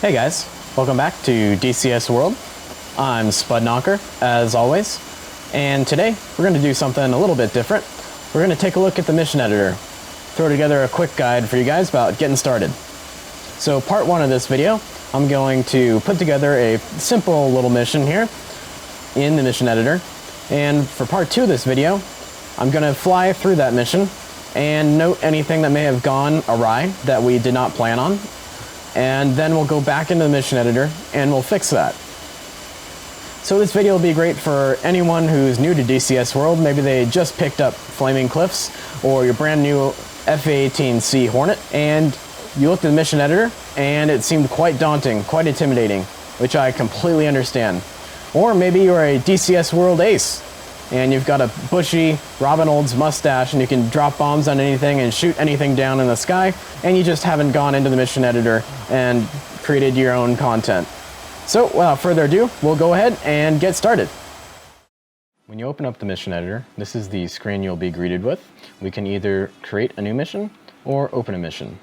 Hey guys, welcome back to DCS World. I'm Spudknocker, as always, and today we're going to do something a little bit different. We're going to take a look at the mission editor, throw together a quick guide for you guys about getting started. So part one of this video, I'm going to put together a simple little mission here in the mission editor, and for part two of this video, I'm going to fly through that mission and note anything that may have gone awry that we did not plan on. And then we'll go back into the mission editor and we'll fix that. So this video will be great for anyone who's new to DCS World. Maybe they just picked up Flaming Cliffs or your brand new F-18C Hornet and you looked at the mission editor and it seemed quite daunting, quite intimidating, which I completely understand. Or maybe you're a DCS World ace and you've got a bushy Robin Olds mustache and you can drop bombs on anything and shoot anything down in the sky, and you just haven't gone into the mission editor and created your own content. So without further ado, we'll go ahead and get started. When you open up the mission editor, this is the screen you'll be greeted with. We can either create a new mission or open a mission.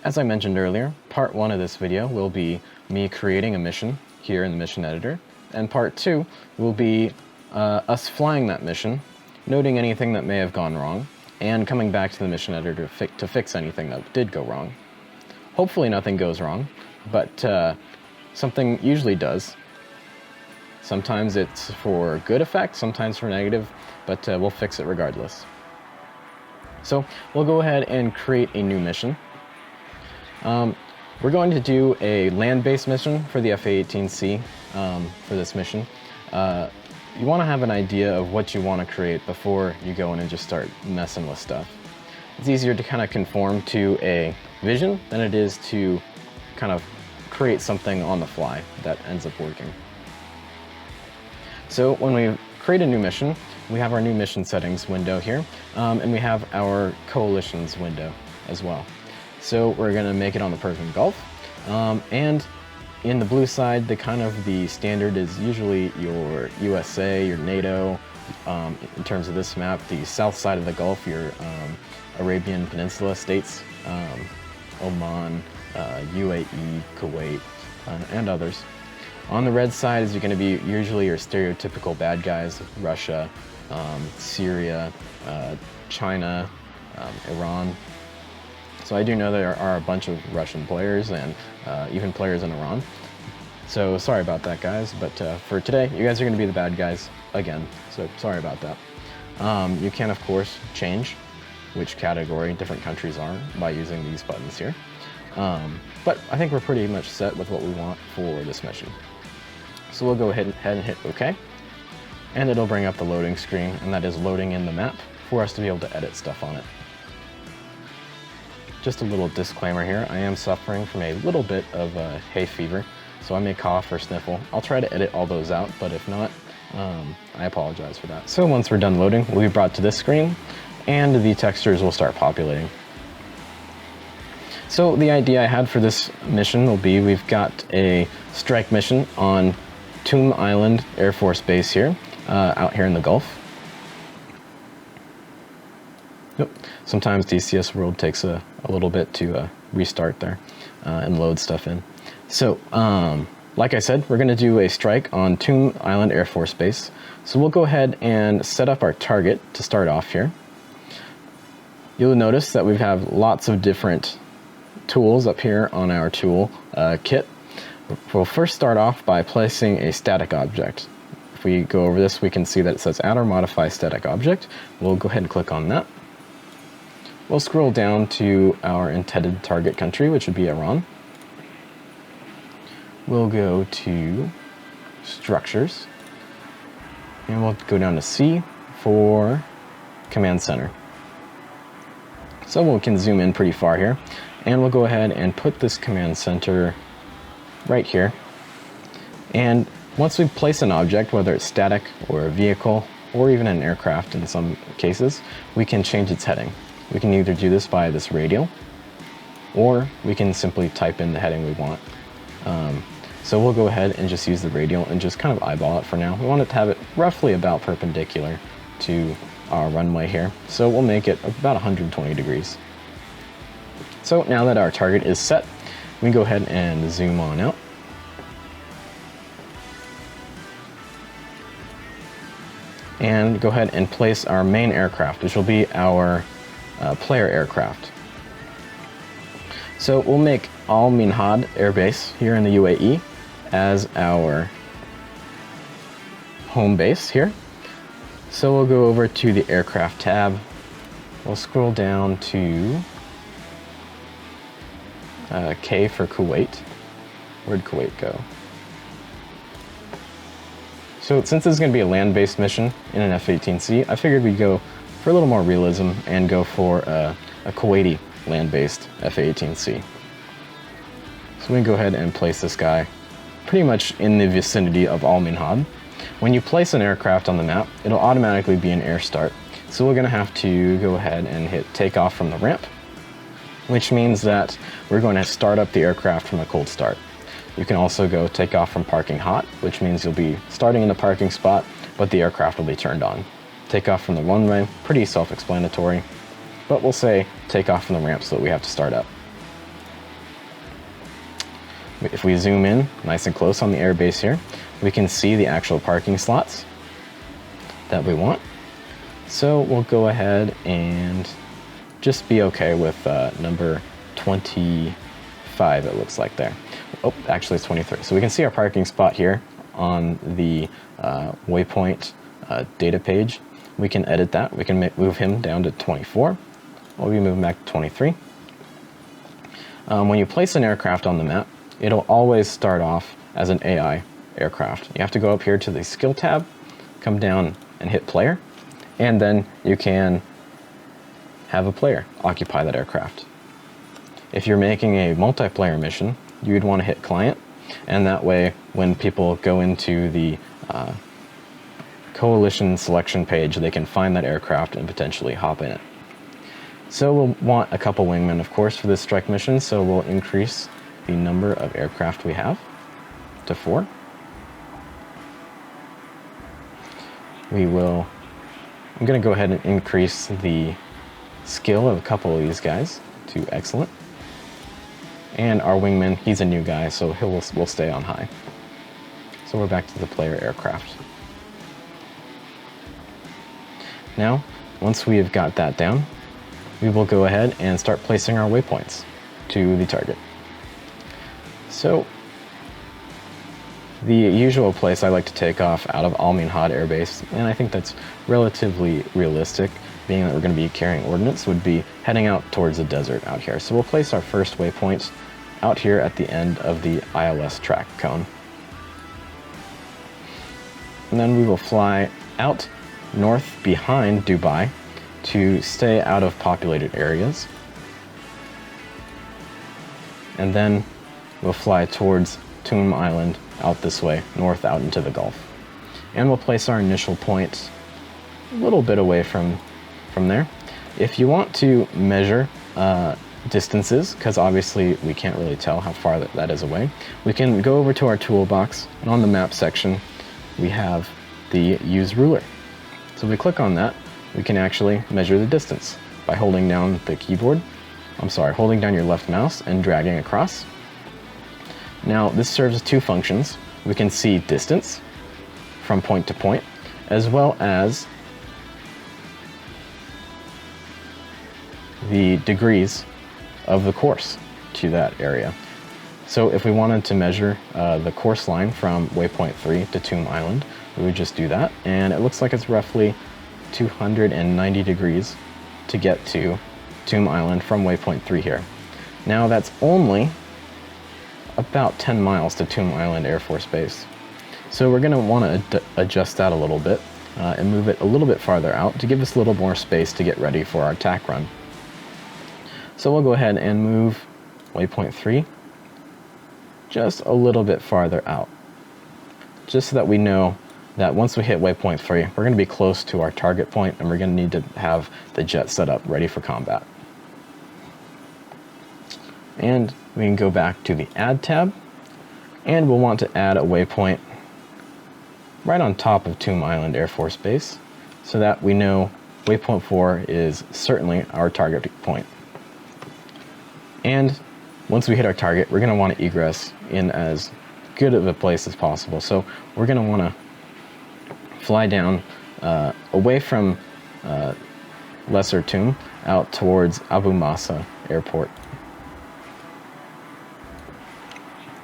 As I mentioned earlier, part one of this video will be me creating a mission here in the mission editor, and part two will be us flying that mission, noting anything that may have gone wrong, and coming back to the mission editor to fix anything that did go wrong. Hopefully nothing goes wrong, but something usually does. Sometimes it's for good effect, sometimes for negative, but we'll fix it regardless. So we'll go ahead and create a new mission. We're going to do a land-based mission for the F-18C for this mission. You want to have an idea of what you want to create before you go in and just start messing with stuff. It's easier to kind of conform to a vision than it is to kind of create something on the fly that ends up working. So when we create a new mission, we have our new mission settings window here, and we have our coalitions window as well. So we're going to make it on the Persian Gulf, and in the blue side, the standard is usually your USA, your NATO. In terms of this map, the south side of the Gulf, your Arabian Peninsula states, Oman, UAE, Kuwait, and others. On the red side is going to be usually your stereotypical bad guys: Russia, Syria, China, Iran. So I do know there are a bunch of Russian players and even players in Iran. So sorry about that, guys, but for today, you guys are going to be the bad guys again, so sorry about that. You can, of course, change which category different countries are by using these buttons here. But I think we're pretty much set with what we want for this mission. So we'll go ahead and hit OK, and it'll bring up the loading screen, and that is loading in the map for us to be able to edit stuff on it. Just a little disclaimer here, I am suffering from a little bit of hay fever, so I may cough or sniffle. I'll try to edit all those out, but if not, I apologize for that. So once we're done loading, we'll be brought to this screen, and the textures will start populating. So the idea I had for this mission will be, we've got a strike mission on Tunb Island Air Force Base here, out here in the Gulf. Yep. Sometimes DCS World takes a little bit to restart there and load stuff in. So, like I said, we're going to do a strike on Tunb Island Air Force Base. So we'll go ahead and set up our target to start off here. You'll notice that we have lots of different tools up here on our tool kit. We'll first start off by placing a static object. If we go over this, we can see that it says add or modify static object. We'll go ahead and click on that. We'll scroll down to our intended target country, which would be Iran. We'll go to Structures, and we'll go down to C for Command Center. So we can zoom in pretty far here, and we'll go ahead and put this Command Center right here. And once we place an object, whether it's static or a vehicle, or even an aircraft in some cases, we can change its heading. We can either do this by this radial, or we can simply type in the heading we want. So we'll go ahead and just use the radial and just kind of eyeball it for now. We want it to have it roughly about perpendicular to our runway here. So we'll make it about 120 degrees. So now that our target is set, we can go ahead and zoom on out. And go ahead and place our main aircraft, which will be our player aircraft. So we'll make Al Minhad Air Base here in the UAE as our home base here. So we'll go over to the aircraft tab. We'll scroll down to K for Kuwait. Where'd Kuwait go? So since this is going to be a land-based mission in an F-18C, I figured we'd go for a little more realism and go for a Kuwaiti land-based F-18C. So we can go ahead and place this guy pretty much in the vicinity of Al Minhad. When you place an aircraft on the map, it'll automatically be an air start. So we're going to have to go ahead and hit takeoff from the ramp, which means that we're going to start up the aircraft from a cold start. You can also go take off from parking hot, which means you'll be starting in the parking spot, but the aircraft will be turned on. Take off from the runway, pretty self-explanatory, but we'll say take off from the ramp so that we have to start up. If we zoom in nice and close on the airbase here, we can see the actual parking slots that we want. So we'll go ahead and just be okay with number 25, it looks like there. Oh, actually it's 23. So we can see our parking spot here on the Waypoint data page. We can edit that. We can move him down to 24. Or we move him back to 23. When you place an aircraft on the map, it'll always start off as an AI aircraft. You have to go up here to the skill tab, come down and hit player, and then you can have a player occupy that aircraft. If you're making a multiplayer mission, you'd want to hit client, and that way when people go into the coalition selection page, they can find that aircraft and potentially hop in it. So we'll want a couple wingmen, of course, for this strike mission, so we'll increase the number of aircraft we have to 4. I'm going to go ahead and increase the skill of a couple of these guys to excellent. And our wingman, he's a new guy, so we'll stay on high. So we're back to the player aircraft. Now, once we've got that down, we will go ahead and start placing our waypoints to the target. So, the usual place I like to take off out of Al Minhad Air Base, and I think that's relatively realistic, being that we're going to be carrying ordnance, would be heading out towards the desert out here. So we'll place our first waypoint out here at the end of the ILS track cone. And then we will fly out north behind Dubai to stay out of populated areas. And then we'll fly towards Tunb Island out this way, north out into the Gulf. And we'll place our initial point a little bit away from there. If you want to measure distances, because obviously we can't really tell how far that is away, we can go over to our toolbox, and on the map section we have the use ruler. So if we click on that, we can actually measure the distance by holding down the keyboard. Holding down your left mouse and dragging across. Now this serves 2 functions. We can see distance from point to point, as well as the degrees of the course to that area. So if we wanted to measure the course line from waypoint 3 to Tunb Island, we would just do that, and it looks like it's roughly 290 degrees to get to Tunb Island from waypoint 3 here. Now that's only about 10 miles to Tunb Island Air Force Base. So we're going to want to adjust that a little bit and move it a little bit farther out to give us a little more space to get ready for our attack run. So we'll go ahead and move waypoint 3 just a little bit farther out, just so that we know that once we hit waypoint 3, we're going to be close to our target point, and we're going to need to have the jet set up ready for combat. And we can go back to the Add tab, and we'll want to add a waypoint right on top of Tunb Island Air Force Base, so that we know waypoint 4 is certainly our target point. And once we hit our target, we're going to want to egress in as good of a place as possible. So we're going to want to fly down away from Lesser Tunb out towards Abu Masa Airport.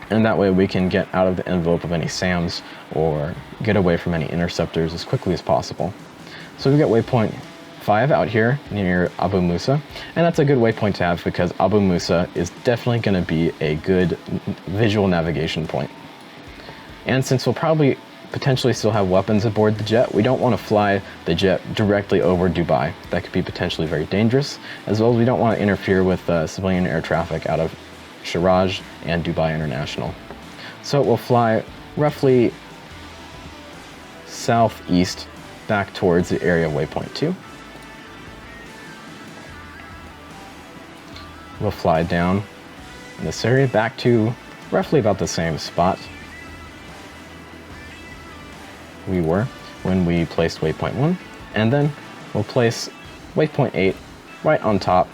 And that way we can get out of the envelope of any SAMs or get away from any interceptors as quickly as possible. So we've got waypoint 5 out here near Abu Musa, and that's a good waypoint to have because Abu Musa is definitely going to be a good visual navigation point. And since we'll probably potentially still have weapons aboard the jet, we don't want to fly the jet directly over Dubai. That could be potentially very dangerous, as well as we don't want to interfere with civilian air traffic out of Sharjah and Dubai International. So we'll fly roughly southeast back towards the area of waypoint 2. We'll fly down in this area back to roughly about the same spot we were when we placed waypoint 1, and then we'll place waypoint 8 right on top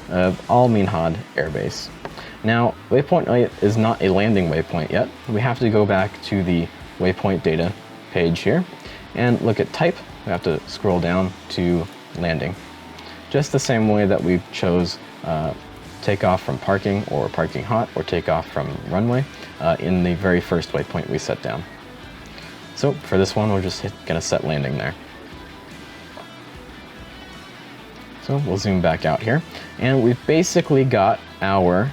of Al Minhad Air Base. Now, waypoint 8 is not a landing waypoint yet. We have to go back to the waypoint data page here and look at type. We have to scroll down to landing. Just the same way that we chose takeoff from parking or parking hot or takeoff from runway in the very first waypoint we set down. So for this one, we're just gonna set landing there. So we'll zoom back out here, and we've basically got our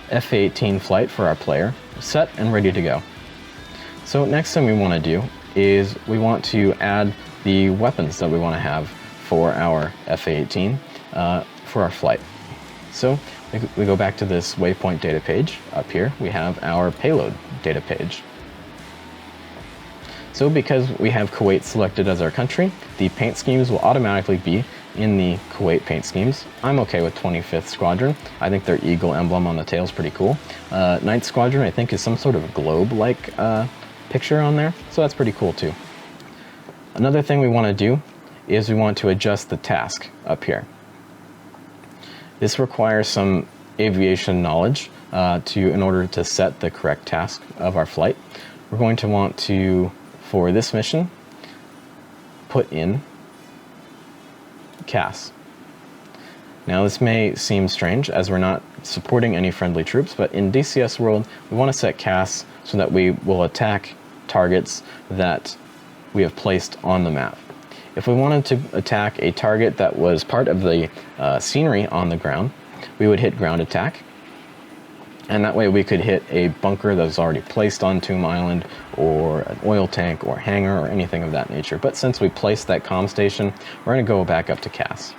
F-18 flight for our player set and ready to go. So next thing we want to do is we want to add the weapons that we want to have for our F-18 for our flight. So we go back to this waypoint data page. Up here we have our payload data page. So because we have Kuwait selected as our country, the paint schemes will automatically be in the Kuwait paint schemes. I'm okay with 25th Squadron. I think their eagle emblem on the tail is pretty cool. 9th Squadron I think is some sort of globe-like picture on there, so that's pretty cool too. Another thing we want to do is we want to adjust the task up here. This requires some aviation knowledge in order to set the correct task of our flight. We're going to want to, for this mission, put in CAS. Now this may seem strange as we're not supporting any friendly troops, but in DCS World we want to set CAS so that we will attack targets that we have placed on the map. If we wanted to attack a target that was part of the scenery on the ground, we would hit ground attack, and that way we could hit a bunker that was already placed on Tunb Island, or an oil tank, or hangar, or anything of that nature. But since we placed that comm station, we're going to go back up to CAS.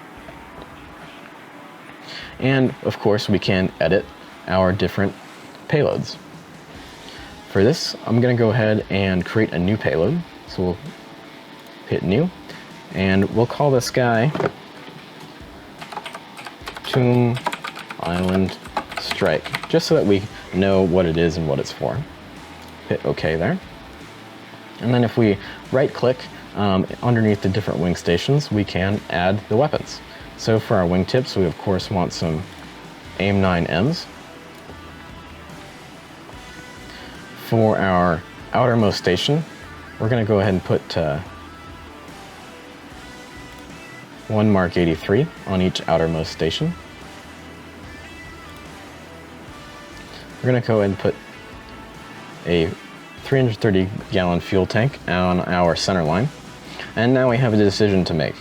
And of course we can edit our different payloads. For this, I'm going to go ahead and create a new payload. So we'll hit new, and we'll call this guy Tunb Island Strike, just so that we know what it is and what it's for. Hit OK there. And then if we right click underneath the different wing stations, we can add the weapons. So for our wingtips, we of course want some AIM-9Ms. For our outermost station, we're going to go ahead and put one Mark 83 on each outermost station. We're going to go ahead and put a 330-gallon fuel tank on our center line. And now we have a decision to make.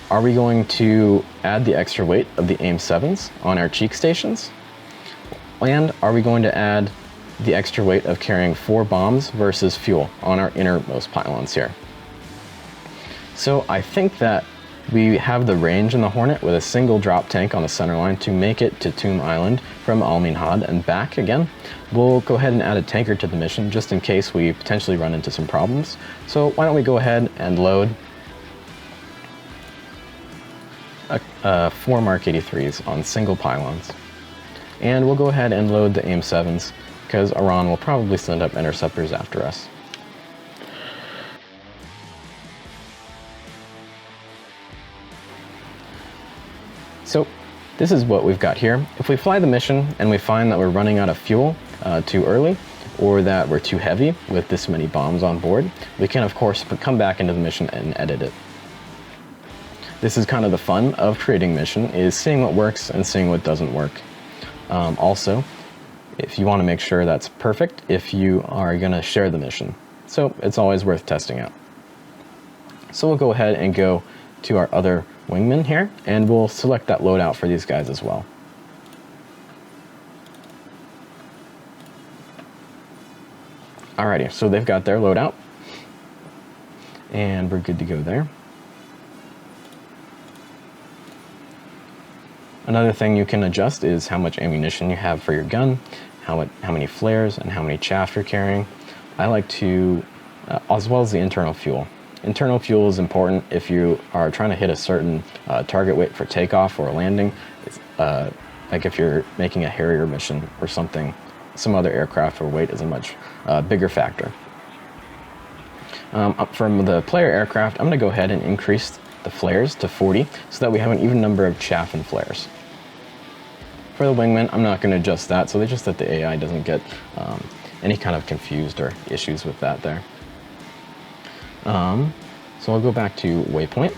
Are we going to add the extra weight of the AIM-7s on our cheek stations? And are we going to add the extra weight of carrying 4 bombs versus fuel on our innermost pylons here? So I think that we have the range in the Hornet with a single drop tank on the center line to make it to Tunb Island from Al Minhad and back again. We'll go ahead and add a tanker to the mission just in case we potentially run into some problems. So why don't we go ahead and load 4 Mark 83s on single pylons. And we'll go ahead and load the AIM-7s because Iran will probably send up interceptors after us. So this is what we've got here. If we fly the mission and we find that we're running out of fuel too early, or that we're too heavy with this many bombs on board, we can of course come back into the mission and edit it. This is kind of the fun of creating mission, is seeing what works and seeing what doesn't work. Also, if you want to make sure that's perfect, if you are going to share the mission. So it's always worth testing out. So we'll go ahead and go to our other wingman here, and we'll select that loadout for these guys as well. Alrighty, so they've got their loadout, and we're good to go there. Another thing you can adjust is how much ammunition you have for your gun, how many flares, and how many chaff you're carrying. I like to, as well as the internal fuel. Internal fuel is important if you are trying to hit a certain target weight for takeoff or landing. Like if you're making a Harrier mission or something, some other aircraft where weight is a much bigger factor. From the player aircraft, I'm going to go ahead and increase the flares to 40 so that we have an even number of chaff and flares. For the wingman, I'm not going to adjust that, so just that the AI doesn't get any kind of confused or issues with that there. So I'll go back to Waypoint.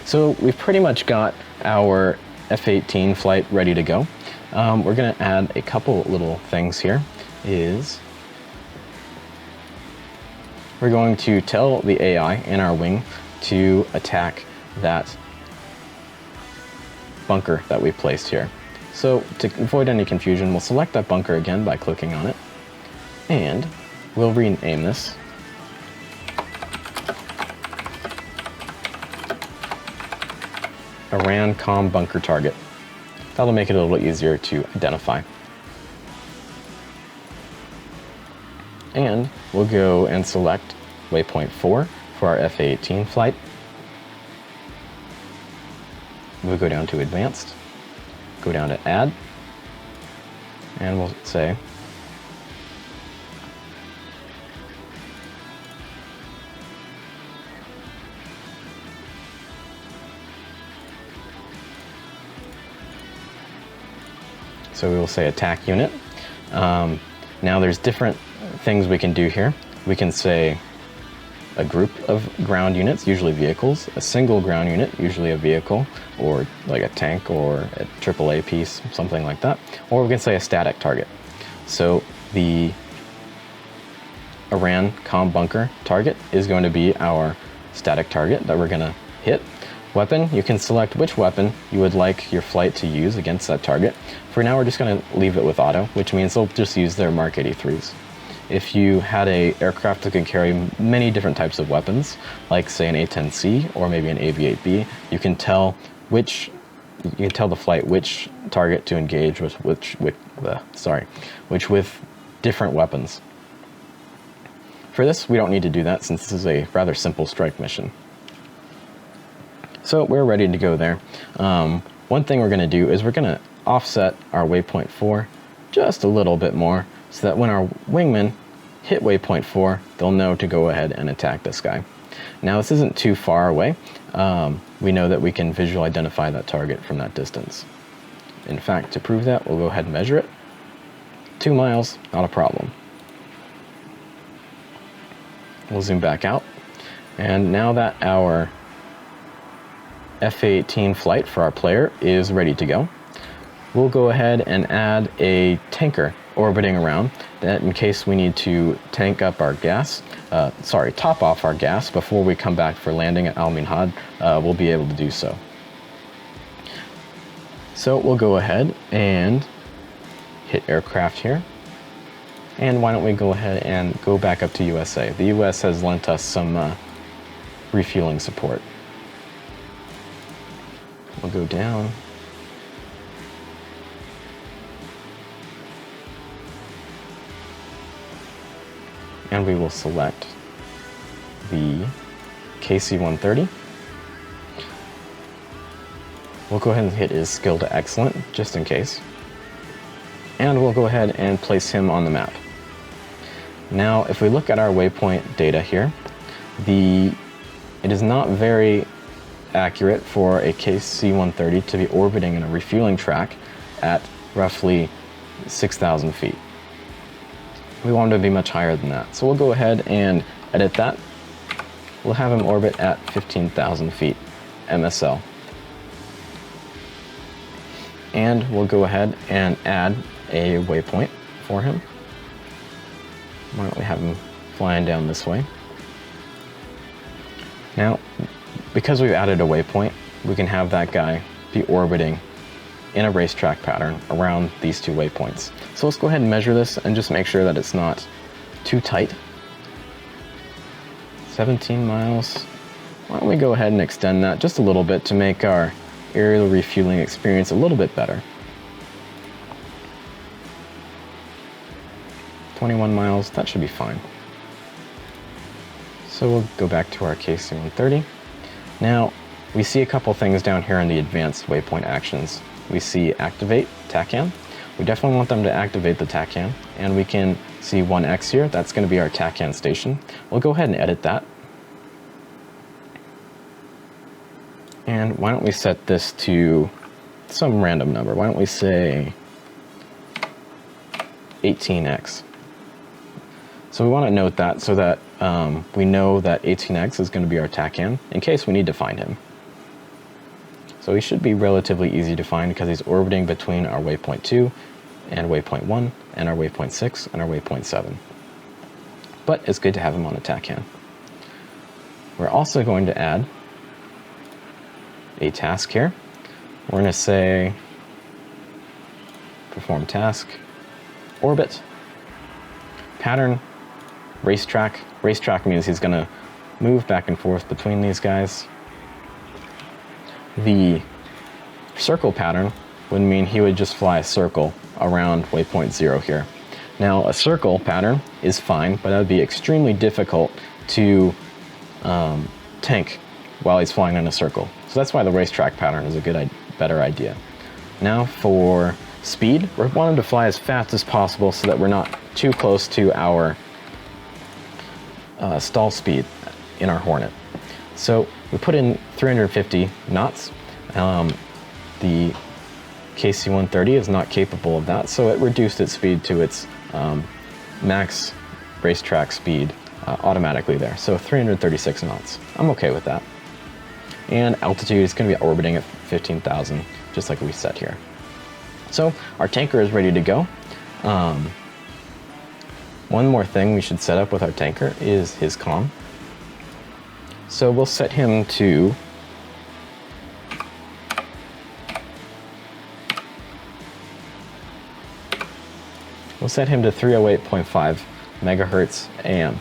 So we've pretty much got our F-18 flight ready to go. We're going to add a couple little things here. We're going to tell the AI in our wing to attack that bunker that we placed here. So to avoid any confusion, we'll select that bunker again by clicking on it, and we'll rename this Iran Com Bunker Target. That'll make it a little easier to identify. And we'll go and select Waypoint 4 for our F-18 flight. We'll go down to Advanced, go down to Add, and we'll say so we will say attack unit. Now there's different things we can do here. We can say a group of ground units, usually vehicles, a single ground unit, usually a vehicle, or like a tank or a AAA piece, something like that. Or we can say a static target. So the Iran Com Bunker target is going to be our static target that we're going to hit. Weapon, you can select which weapon you would like your flight to use against that target. For now, we're just going to leave it with auto, which means they'll just use their Mark 83s. If you had an aircraft that can carry many different types of weapons, like say an A-10C or maybe an AV-8B, you can tell the flight which target to engage with which with different weapons. For this, we don't need to do that since this is a rather simple strike mission. So we're ready to go there. One thing we're going to do is we're going to offset our Waypoint 4 just a little bit more so that when our wingmen hit Waypoint 4, they'll know to go ahead and attack this guy. Now this isn't too far away. We know that we can visually identify that target from that distance. In fact, to prove that, we'll go ahead and measure it. 2 miles, not a problem. We'll zoom back out. And now that our F-18 flight for our player is ready to go, we'll go ahead and add a tanker orbiting around that in case we need to tank up our gas, top off our gas before we come back for landing at Al Minhad, we'll be able to do so. So we'll go ahead and hit aircraft here. And why don't we go ahead and go back up to USA. The US has lent us some refueling support. We'll go down. And we will select the KC-130. We'll go ahead and hit his skill to excellent, just in case. And we'll go ahead and place him on the map. Now, if we look at our waypoint data here, it is not very accurate for a KC-130 to be orbiting in a refueling track at roughly 6,000 feet. We want him to be much higher than that. So we'll go ahead and edit that. We'll have him orbit at 15,000 feet MSL. And we'll go ahead and add a waypoint for him. Why don't we have him flying down this way? Now, because we've added a waypoint, we can have that guy be orbiting in a racetrack pattern around these two waypoints. So let's go ahead and measure this and just make sure that it's not too tight. 17 miles. Why don't we go ahead and extend that just a little bit to make our aerial refueling experience a little bit better. 21 miles, that should be fine. So we'll go back to our KC-130. Now, we see a couple things down here in the advanced waypoint actions. We see activate TACAN. We definitely want them to activate the TACAN, and we can see 1X here. That's going to be our TACAN station. We'll go ahead and edit that. And why don't we set this to some random number? Why don't we say 18X? So we want to note that so that we know that 18X is going to be our TACAN in case we need to find him. So he should be relatively easy to find because he's orbiting between our waypoint 2 and waypoint 1 and our waypoint 6 and our waypoint 7. But it's good to have him on a TACAN. We're also going to add a task here. We're going to say perform task, orbit, pattern, racetrack. Racetrack means he's going to move back and forth between these guys. The circle pattern would mean he would just fly a circle around waypoint 0 here. Now, a circle pattern is fine, but that would be extremely difficult to tank while he's flying in a circle. So that's why the racetrack pattern is a better idea. Now for speed, we want him to fly as fast as possible so that we're not too close to our stall speed in our Hornet. So we put in 350 knots. The KC-130 is not capable of that, so it reduced its speed to its max racetrack speed automatically there. So 336 knots. I'm okay with that. And altitude is going to be orbiting at 15,000, just like we set here. So our tanker is ready to go. One more thing we should set up with our tanker is his comm. So we'll set him to We'll set him to 308.5 megahertz AM.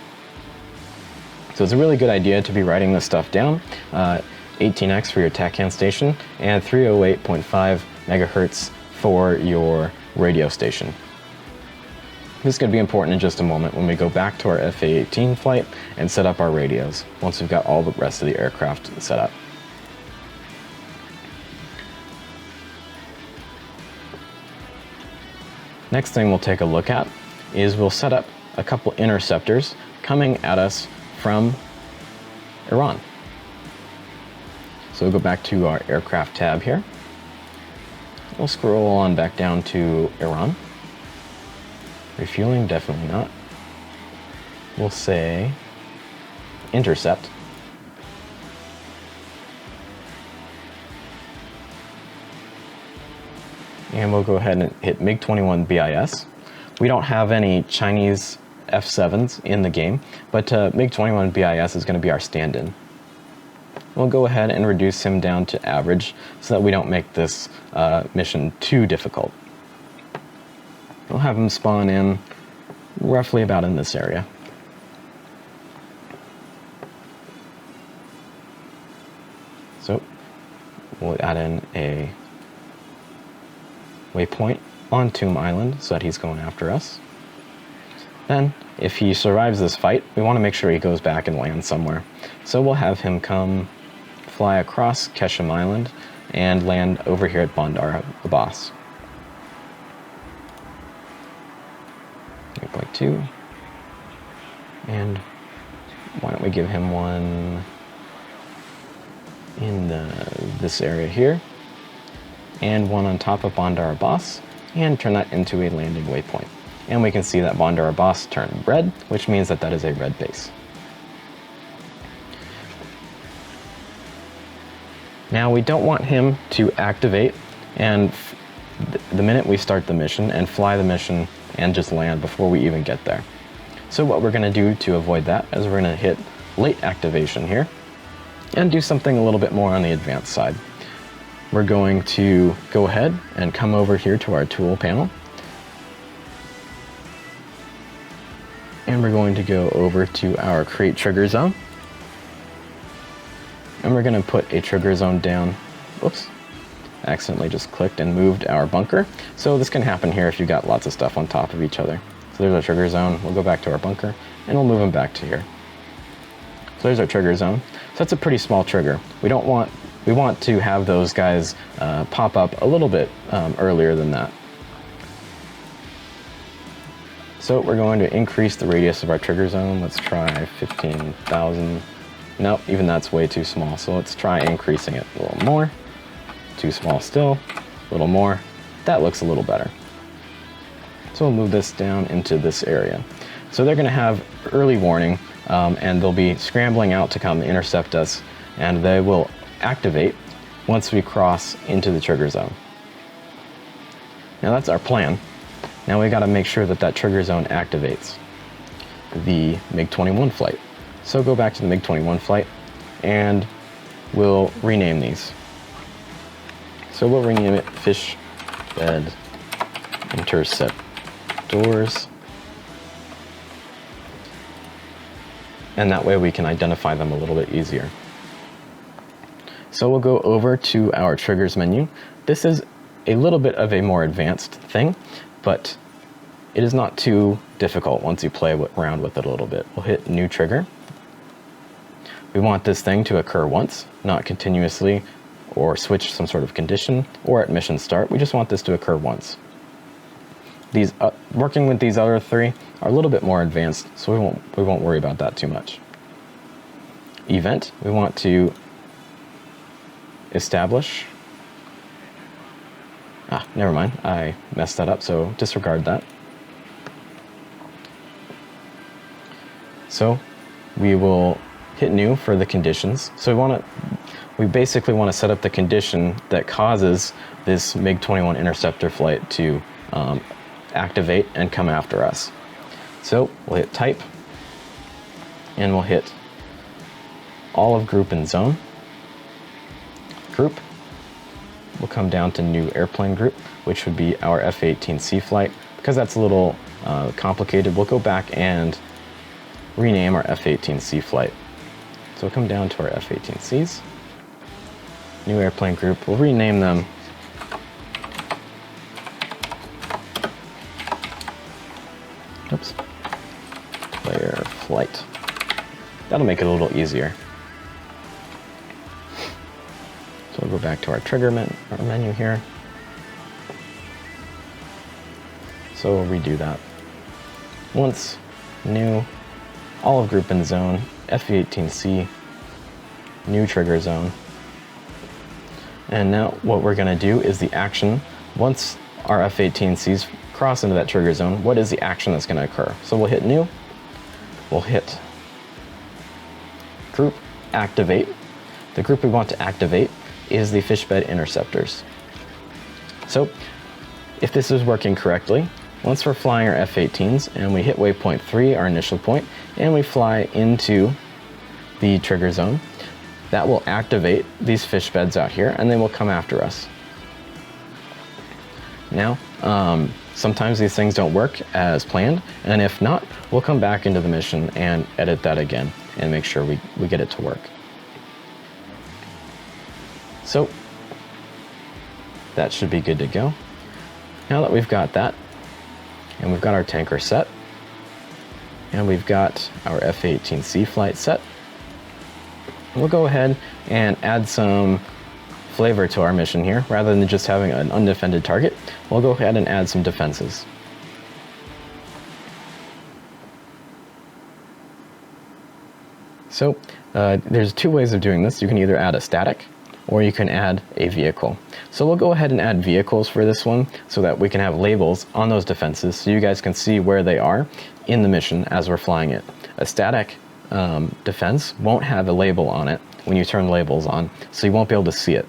So it's a really good idea to be writing this stuff down. 18X for your TACAN station and 308.5 megahertz for your radio station. This is going to be important in just a moment when we go back to our FA-18 flight and set up our radios once we've got all the rest of the aircraft set up. Next thing we'll take a look at is we'll set up a couple interceptors coming at us from Iran. So we'll go back to our aircraft tab here. We'll scroll on back down to Iran. Refueling, definitely not. We'll say intercept. And we'll go ahead and hit MiG-21 BIS. We don't have any Chinese F-7s in the game, but MiG-21 BIS is going to be our stand-in. We'll go ahead and reduce him down to average so that we don't make this mission too difficult. We'll have him spawn in roughly about in this area. So we'll add in a waypoint on Tunb Island so that he's going after us. Then, if he survives this fight, we want to make sure he goes back and lands somewhere. So we'll have him come fly across Keshim Island and land over here at Bandar Abbas. 8.2. And why don't we give him one in this area here, and one on top of Bandara Boss, and turn that into a landing waypoint. And we can see that Bandara Boss turned red, which means that that is a red base. Now we don't want him to activate and the minute we start the mission and fly the mission and just land before we even get there. So what we're going to do to avoid that is we're going to hit late activation here and do something a little bit more on the advanced side. We're going to go ahead and come over here to our tool panel, and we're going to go over to our create trigger zone, and we're going to put a trigger zone down. Whoops, accidentally just clicked and moved our bunker. So this can happen here if you've got lots of stuff on top of each other. So there's our trigger zone. We'll go back to our bunker and we'll move them back to here. So there's our trigger zone. So that's a pretty small trigger. We want to have those guys pop up a little bit earlier than that. So we're going to increase the radius of our trigger zone. Let's try 15,000. Nope, even that's way too small. So let's try increasing it a little more. Too small still, a little more. That looks a little better. So we'll move this down into this area. So they're gonna have early warning and they'll be scrambling out to come intercept us, and they will activate once we cross into the trigger zone. Now that's our plan. Now we gotta make sure that that trigger zone activates the MiG-21 flight. So go back to the MiG-21 flight and we'll rename these. So we'll rename it Fish Bed Interceptors. And that way we can identify them a little bit easier. So we'll go over to our triggers menu. This is a little bit of a more advanced thing, but it is not too difficult once you play around with it a little bit. We'll hit new trigger. We want this thing to occur once, not continuously, or switch some sort of condition, or at mission start. We just want this to occur once. These working with these other three are a little bit more advanced, so we won't worry about that too much. Event, we want to establish. Never mind, I messed that up, so disregard that. So we will hit new for the conditions. So we basically want to set up the condition that causes this MiG-21 interceptor flight to activate and come after us. So we'll hit type, and we'll hit all of group and zone. Group, we'll come down to new airplane group, which would be our F-18C flight. Because that's a little complicated, we'll go back and rename our F-18C flight. So we'll come down to our F-18Cs, new airplane group, we'll rename them player flight. That'll make it a little easier. So we'll go back to our trigger menu here. So we'll redo that. Once, new, all of group and zone, F-18C, new trigger zone. And now what we're going to do is the action, once our F-18Cs cross into that trigger zone, what is the action that's going to occur? So we'll hit new, we'll hit group, activate. The group we want to activate is the Fishbed Interceptors. So if this is working correctly, once we're flying our F-18s and we hit waypoint 3, our initial point, and we fly into the trigger zone, that will activate these fish beds out here and they will come after us. Now, sometimes these things don't work as planned, and if not, we'll come back into the mission and edit that again and make sure we get it to work. So that should be good to go. Now that we've got that, and we've got our tanker set, and we've got our F-18C flight set, we'll go ahead and add some flavor to our mission here. Rather than just having an undefended target, we'll go ahead and add some defenses. So there's two ways of doing this. You can either add a static or you can add a vehicle. So we'll go ahead and add vehicles for this one so that we can have labels on those defenses so you guys can see where they are in the mission as we're flying it. A static defense won't have a label on it when you turn labels on, so you won't be able to see it.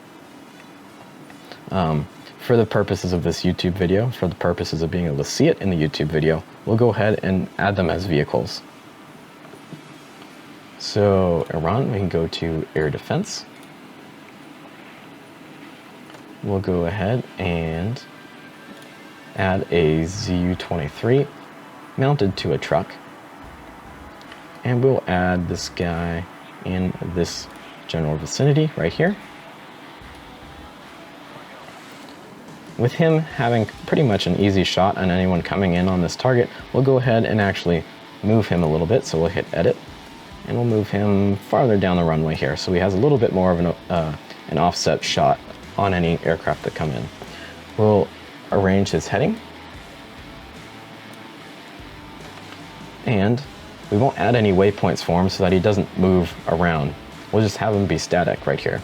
For the purposes of this YouTube video, for the purposes of being able to see it in the YouTube video, we'll go ahead and add them as vehicles. So Iran, we can go to air defense. We'll go ahead and add a ZU-23 mounted to a truck. And we'll add this guy in this general vicinity right here. With him having pretty much an easy shot on anyone coming in on this target, we'll go ahead and actually move him a little bit. So we'll hit edit and we'll move him farther down the runway here. So he has a little bit more of an offset shot on any aircraft that come in. We'll arrange his heading. And we won't add any waypoints for him so that he doesn't move around. We'll just have him be static right here.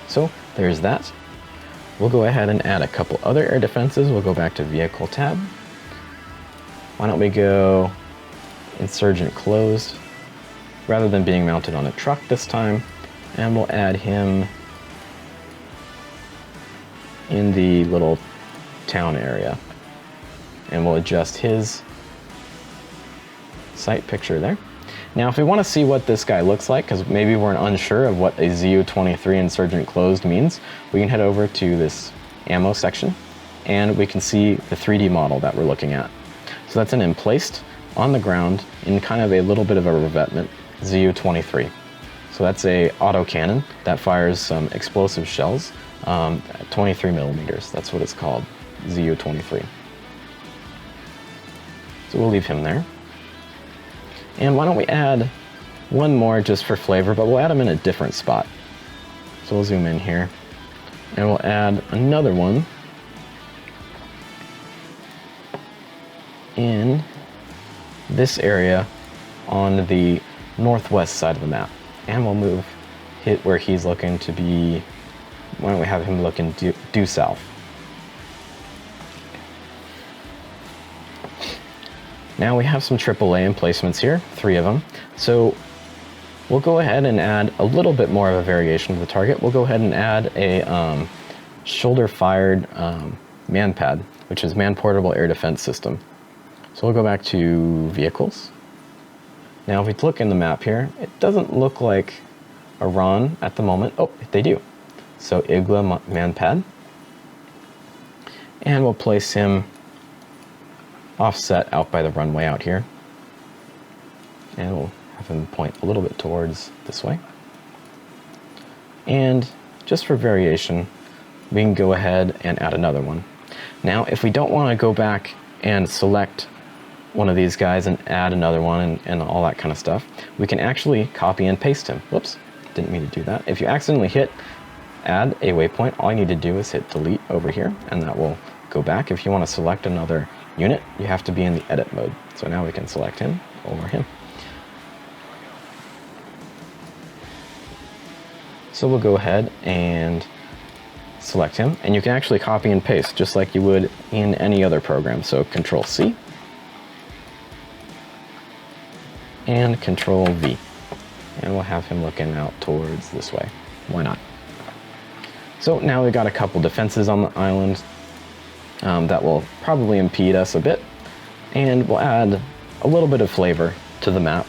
So there's that. We'll go ahead and add a couple other air defenses. We'll go back to Vehicle tab. Why don't we go Insurgent Closed rather than being mounted on a truck this time, and we'll add him in the little town area. And we'll adjust his sight picture there. Now if we want to see what this guy looks like, because maybe we're unsure of what a ZU-23 Insurgent Closed means, we can head over to this ammo section and we can see the 3D model that we're looking at. So that's an emplaced on the ground in kind of a little bit of a revetment ZU-23. So that's a autocannon that fires some explosive shells at 23 millimeters. That's what it's called, ZU-23. So we'll leave him there. And why don't we add one more just for flavor, but we'll add them in a different spot. So we'll zoom in here and we'll add another one in this area on the northwest side of the map. And we'll move it where he's looking to be. Why don't we have him looking due south? Now we have some AAA emplacements here, 3 of them. So we'll go ahead and add a little bit more of a variation to the target. We'll go ahead and add a shoulder-fired Manpad, which is Man-Portable Air Defense System. So we'll go back to Vehicles. Now if we look in the map here, it doesn't look like Iran at the moment. Oh, they do. So Igla Manpad. And we'll place him offset out by the runway out here. And we'll have him point a little bit towards this way. And just for variation, we can go ahead and add another one. Now, if we don't want to go back and select one of these guys and add another one and all that kind of stuff, we can actually copy and paste him. Whoops, didn't mean to do that. If you accidentally hit add a waypoint, all you need to do is hit delete over here, and that will go back. If you want to select another unit, you have to be in the edit mode. So now we can select him or him. So we'll go ahead and select him, and you can actually copy and paste just like you would in any other program. So Control C and Control V, and we'll have him looking out towards this way. Why not? So now we've got a couple defenses on the island that will probably impede us a bit, and we'll add a little bit of flavor to the map.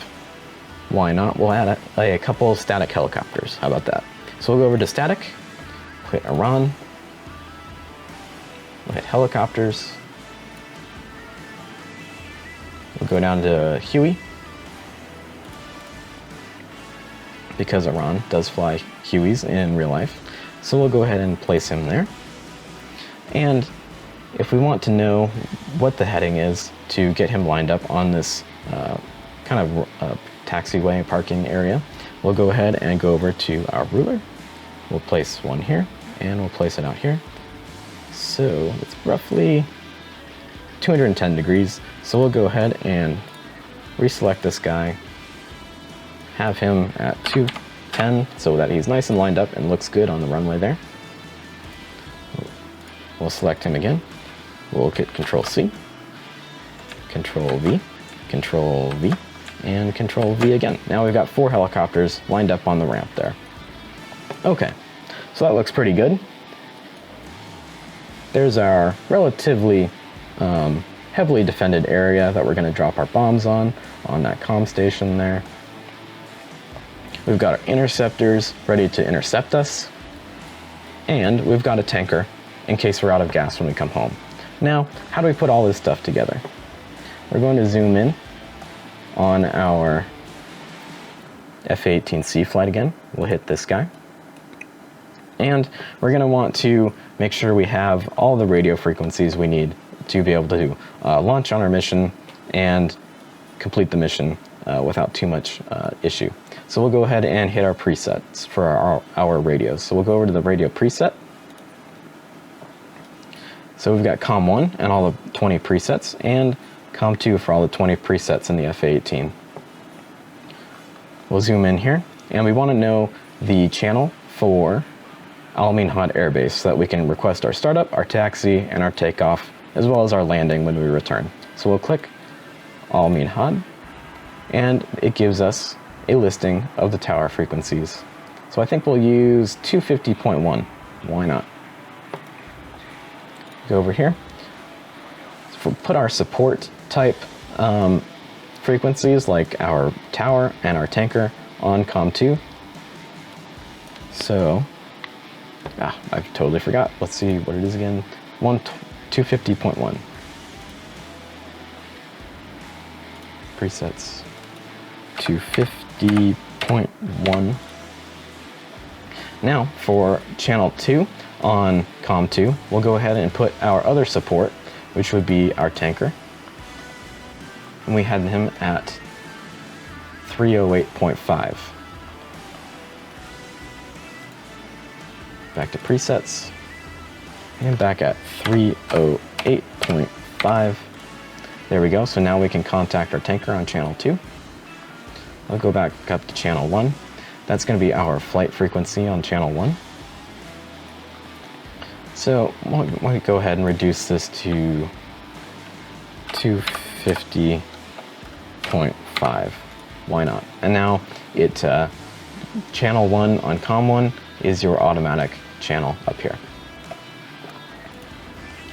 Why not? We'll add a couple of static helicopters. How about that? So we'll go over to static, hit Iran, we'll hit helicopters, we'll go down to Huey, because Iran does fly Hueys in real life. So we'll go ahead and place him there. And if we want to know what the heading is to get him lined up on this kind of taxiway parking area, we'll go ahead and go over to our ruler. We'll place one here and we'll place it out here. So it's roughly 210 degrees. So we'll go ahead and reselect this guy have him at 210 so that he's nice and lined up and looks good on the runway there. We'll select him again. We'll hit Control C, Control V, Control V, and Control V again. Now we've got 4 helicopters lined up on the ramp there. Okay, so that looks pretty good. There's our relatively heavily defended area that we're going to drop our bombs on that comm station there. We've got our interceptors ready to intercept us, and we've got a tanker in case we're out of gas when we come home. Now, how do we put all this stuff together? We're going to zoom in on our F-18C flight again. We'll hit this guy. And we're going to want to make sure we have all the radio frequencies we need to be able to launch on our mission and complete the mission without too much issue. So we'll go ahead and hit our presets for our radios. So we'll go over to the radio preset. So we've got COM 1 and all the 20 presets, and COM 2 for all the 20 presets in the F-18. We'll zoom in here, and we want to know the channel for Al-Amin Hod Air Base so that we can request our startup, our taxi, and our takeoff, as well as our landing when we return. So we'll click Al-Amin Hod, and it gives us a listing of the tower frequencies. So I think we'll use 250.1. Why not? Go over here. So we'll put our support type frequencies like our tower and our tanker on COM 2. So, I totally forgot. Let's see what it is again. 250.1. Presets. 250.1. Now, for channel 2 on COM 2, we'll go ahead and put our other support, which would be our tanker. And we had him at 308.5. Back to presets, and back at 308.5. There we go. So now we can contact our tanker on channel 2. I'll go back up to channel 1. That's going to be our flight frequency on channel 1. So we'll go ahead and reduce this to 250.5. Why not? And now channel 1 on COM 1 is your automatic channel up here.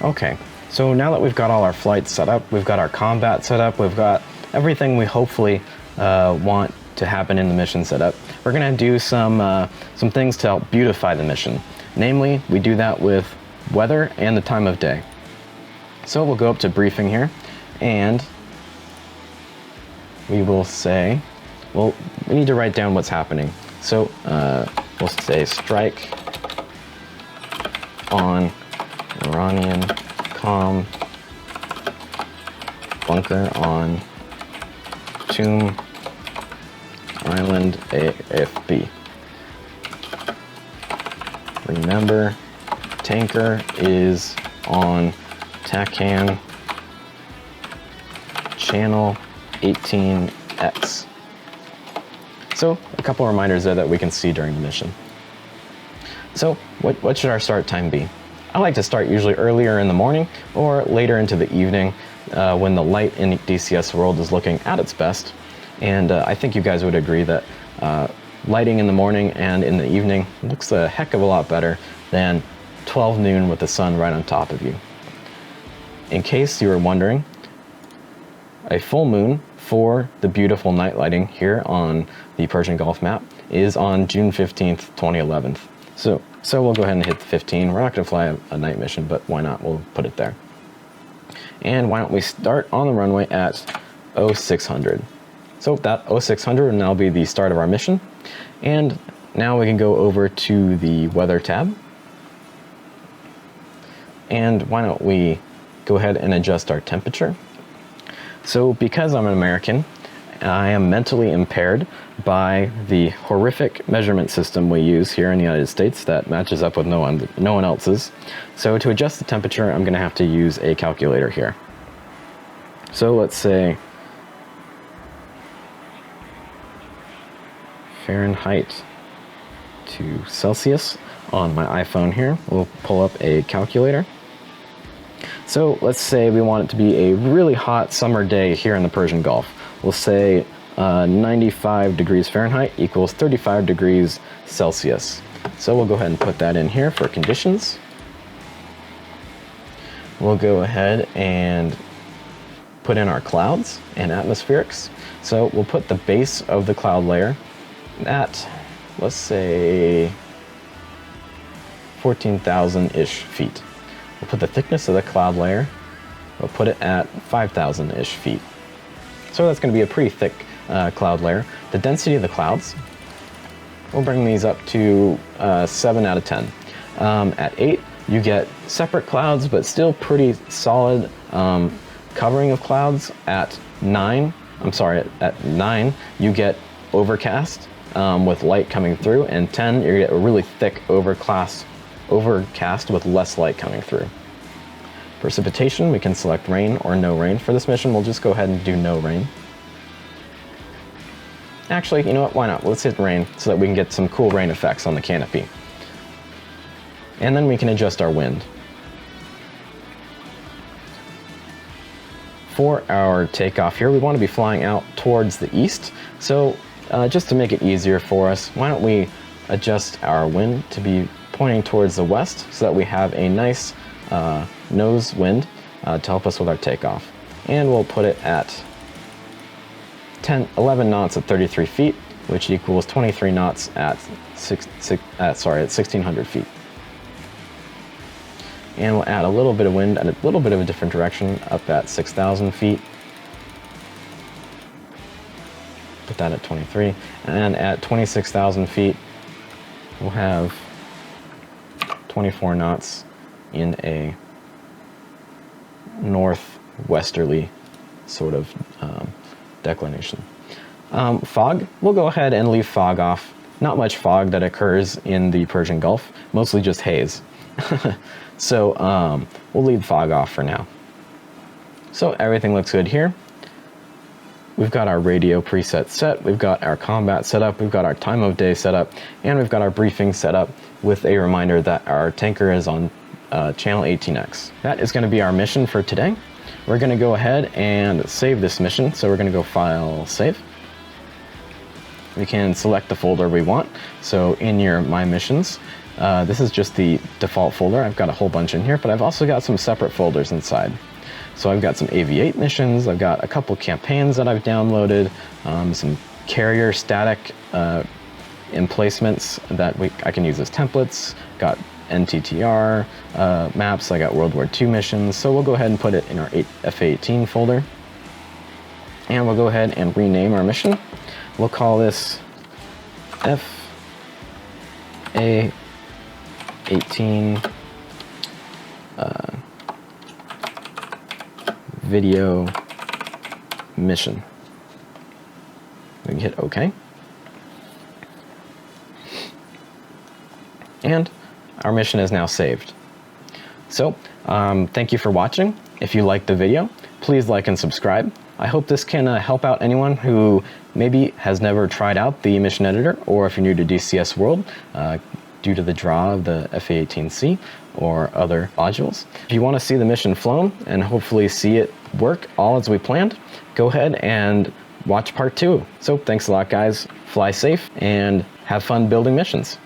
Okay, so now that we've got all our flights set up, we've got our combat set up, we've got everything we hopefully want to happen in the mission set up, we're going to do some things to help beautify the mission. Namely, we do that with weather and the time of day. So we'll go up to briefing here, and we will say, well, we need to write down what's happening. So we'll say strike on Iranian comm bunker on Tunb Island AFB. Remember, tanker is on TACAN channel 18X. So a couple reminders there that we can see during the mission. So what should our start time be? I like to start usually earlier in the morning or later into the evening when the light in DCS World is looking at its best. And I think you guys would agree that lighting in the morning and in the evening looks a heck of a lot better than 12 noon with the sun right on top of you. In case you were wondering, a full moon for the beautiful night lighting here on the Persian Gulf map is on June 15th, 2011. So we'll go ahead and hit the 15. We're not going to fly a night mission, but why not? We'll put it there. And why don't we start on the runway at 0600. So that 0600 will now be the start of our mission. And now we can go over to the weather tab. And why don't we go ahead and adjust our temperature. So because I'm an American, I am mentally impaired by the horrific measurement system we use here in the United States that matches up with no one else's. So to adjust the temperature, I'm going to have to use a calculator here. So let's say Fahrenheit to Celsius on my iPhone here. We'll pull up a calculator. So let's say we want it to be a really hot summer day here in the Persian Gulf. We'll say 95 degrees Fahrenheit equals 35 degrees Celsius. So we'll go ahead and put that in here for conditions. We'll go ahead and put in our clouds and atmospherics. So we'll put the base of the cloud layer at, let's say, 14,000-ish feet. We'll put the thickness of the cloud layer, we'll put it at 5,000-ish feet. So that's going to be a pretty thick cloud layer. The density of the clouds, we'll bring these up to 7 out of 10. At 8, you get separate clouds, but still pretty solid covering of clouds. At 9, at 9, you get overcast with light coming through, and 10, you get a really thick overcast with less light coming through. Precipitation, we can select rain or no rain. For this mission, we'll just go ahead and do no rain. Actually, you know what, why not? Let's hit rain so that we can get some cool rain effects on the canopy. And then we can adjust our wind. For our takeoff here, we want to be flying out towards the east. So just to make it easier for us, why don't we adjust our wind to be pointing towards the west so that we have a nice nose wind to help us with our takeoff. And we'll put it at 11 knots at 33 feet, which equals 23 knots at 1,600 feet. And we'll add a little bit of wind at a little bit of a different direction up at 6,000 feet. Put that at 23. And at 26,000 feet, we'll have 24 knots in a northwesterly sort of declination. Fog, we'll go ahead and leave fog off. Not much fog that occurs in the Persian Gulf, mostly just haze. So we'll leave fog off for now. So everything looks good here. We've got our radio preset set, we've got our combat set up, we've got our time of day set up, and we've got our briefing set up with a reminder that our tanker is on channel 18X. That is going to be our mission for today. We're going to go ahead and save this mission, so we're going to go File, Save. We can select the folder we want. So in your My Missions, this is just the default folder. I've got a whole bunch in here, but I've also got some separate folders inside. So I've got some AV8 missions, I've got a couple campaigns that I've downloaded, some carrier static emplacements that I can use as templates, got NTTR maps, I got World War II missions, so we'll go ahead and put it in our FA18 folder. And we'll go ahead and rename our mission. We'll call this FA18 video mission. We can hit OK. And our mission is now saved. So thank you for watching. If you liked the video, please like and subscribe. I hope this can help out anyone who maybe has never tried out the mission editor, or if you're new to DCS World, due to the draw of the FA18C or other modules. If you want to see the mission flown and hopefully see it work all as we planned, go ahead and watch part 2. So thanks a lot, guys. Fly safe and have fun building missions.